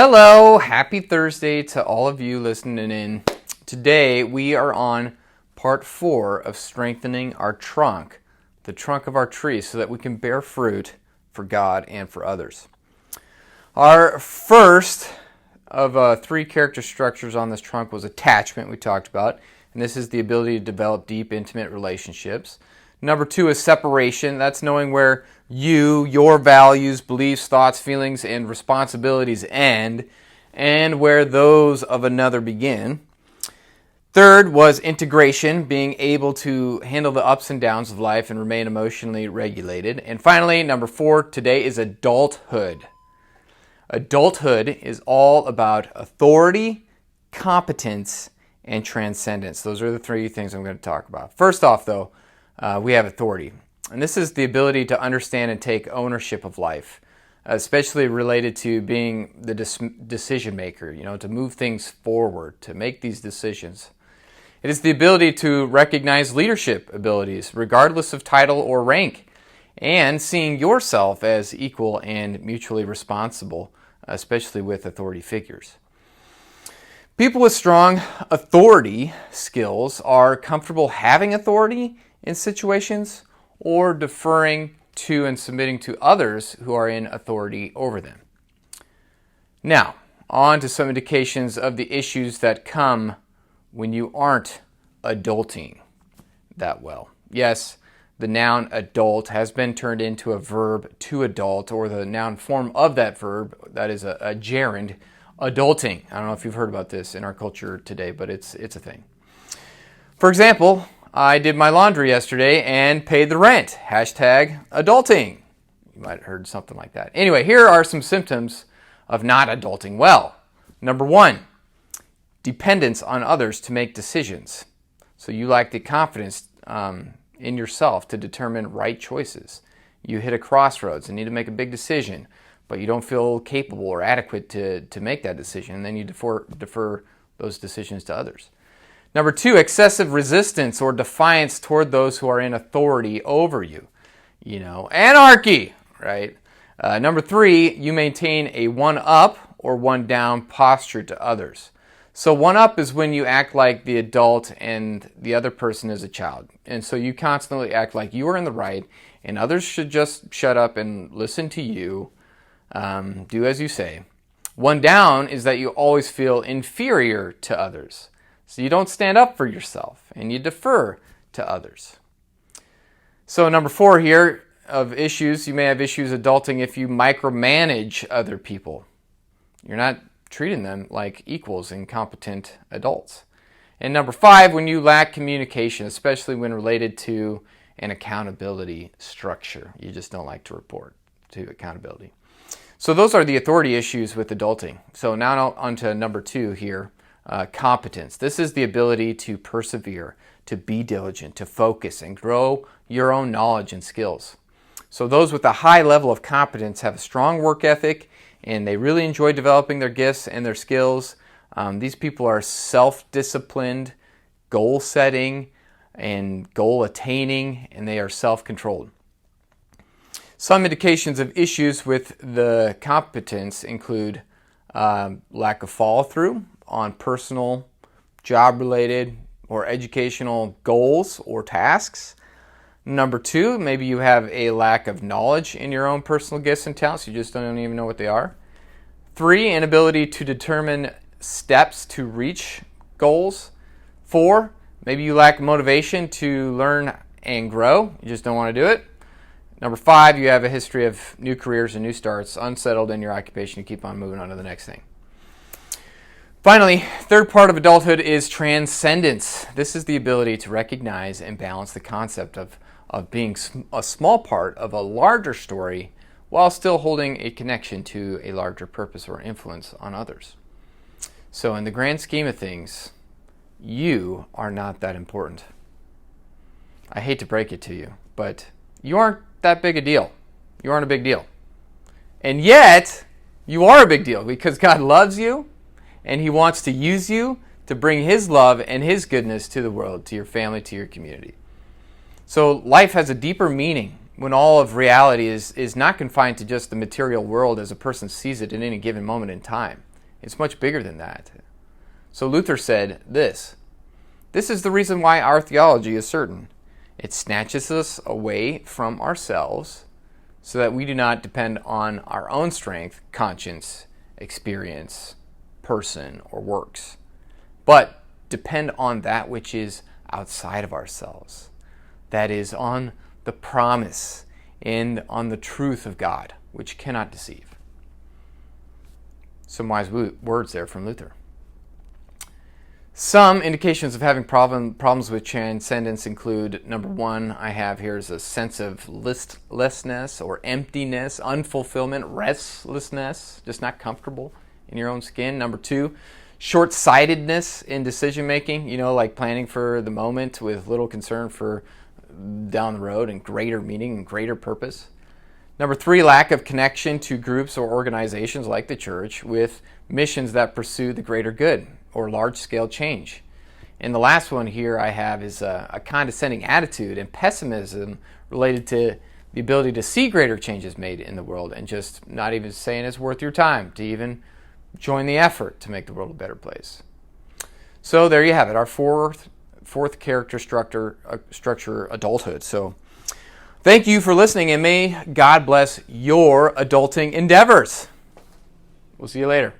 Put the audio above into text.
Hello, happy Thursday to all of you listening in. Today we are on part 4 of strengthening our trunk, the trunk of our tree, so that we can bear fruit for God and for others. Our first of 3 character structures on this trunk was attachment, we talked about, and this is the ability to develop deep, intimate relationships. Number 2 is separation. That's knowing where your values, beliefs, thoughts, feelings, and responsibilities end, and where those of another begin. Third was integration, being able to handle the ups and downs of life and remain emotionally regulated. And finally, number 4 today is adulthood. Adulthood is all about authority, competence, and transcendence. Those are the 3 things I'm going to talk about. First off, though, we have authority. And this is the ability to understand and take ownership of life, especially related to being the decision maker, to move things forward, to make these decisions. It is the ability to recognize leadership abilities, regardless of title or rank, and seeing yourself as equal and mutually responsible, especially with authority figures. People with strong authority skills are comfortable having authority in situations or deferring to and submitting to others who are in authority over them. Now, on to some indications of the issues that come when you aren't adulting that well. Yes, the noun adult has been turned into a verb to adult, or the noun form of that verb, that is a gerund, adulting. I don't know if you've heard about this in our culture today, but it's a thing. For example, I did my laundry yesterday and paid the rent. #adulting. You might have heard something like that. Anyway, here are some symptoms of not adulting well. Number 1, dependence on others to make decisions. So you lack the confidence in yourself to determine right choices. You hit a crossroads and need to make a big decision, but you don't feel capable or adequate to make that decision, and then you defer those decisions to others. Number 2, excessive resistance or defiance toward those who are in authority over you. Anarchy, right? Number 3, you maintain a one-up or one-down posture to others. So one-up is when you act like the adult and the other person is a child. And so you constantly act like you are in the right and others should just shut up and listen to you, do as you say. One down is that you always feel inferior to others. So you don't stand up for yourself and you defer to others. So number 4 here of issues, you may have issues adulting if you micromanage other people. You're not treating them like equals and competent adults. And number 5, when you lack communication, especially when related to an accountability structure. You just don't like to report to accountability. So those are the authority issues with adulting. So now on to number 2 here. Competence. This is the ability to persevere, to be diligent, to focus, and grow your own knowledge and skills. So those with a high level of competence have a strong work ethic, and they really enjoy developing their gifts and their skills. These people are self-disciplined, goal-setting, and goal-attaining, and they are self-controlled. Some indications of issues with the competence include lack of follow-through on personal, job-related, or educational goals or tasks. Number 2, maybe you have a lack of knowledge in your own personal gifts and talents. You just don't even know what they are. 3, inability to determine steps to reach goals. 4, maybe you lack motivation to learn and grow. You just don't want to do it. Number 5, you have a history of new careers and new starts, unsettled in your occupation. You keep on moving on to the next thing. Finally, third part of adulthood is transcendence. This is the ability to recognize and balance the concept of being a small part of a larger story while still holding a connection to a larger purpose or influence on others. So in the grand scheme of things, you are not that important. I hate to break it to you, but you aren't that big a deal. You aren't a big deal. And yet, you are a big deal because God loves you, and He wants to use you to bring His love and His goodness to the world, to your family, to your community. So life has a deeper meaning when all of reality is not confined to just the material world as a person sees it in any given moment in time. It's much bigger than that. So Luther said this is the reason why our theology is certain. It snatches us away from ourselves so that we do not depend on our own strength, conscience, experience, person, or works, but depend on that which is outside of ourselves. That is, on the promise and on the truth of God, which cannot deceive. Some wise words there from Luther. Some indications of having problems with transcendence include, number one, I have here is a sense of listlessness or emptiness, unfulfillment, restlessness, just not comfortable in your own skin. Number two, short-sightedness in decision-making, like planning for the moment with little concern for down the road and greater meaning and greater purpose. Number three, lack of connection to groups or organizations like the church with missions that pursue the greater good or large-scale change. And the last one here I have is a condescending attitude and pessimism related to the ability to see greater changes made in the world and just not even saying it's worth your time to even join the effort to make the world a better place. So there you have it, our fourth character structure, adulthood. So thank you for listening, and may God bless your adulting endeavors. We'll see you later.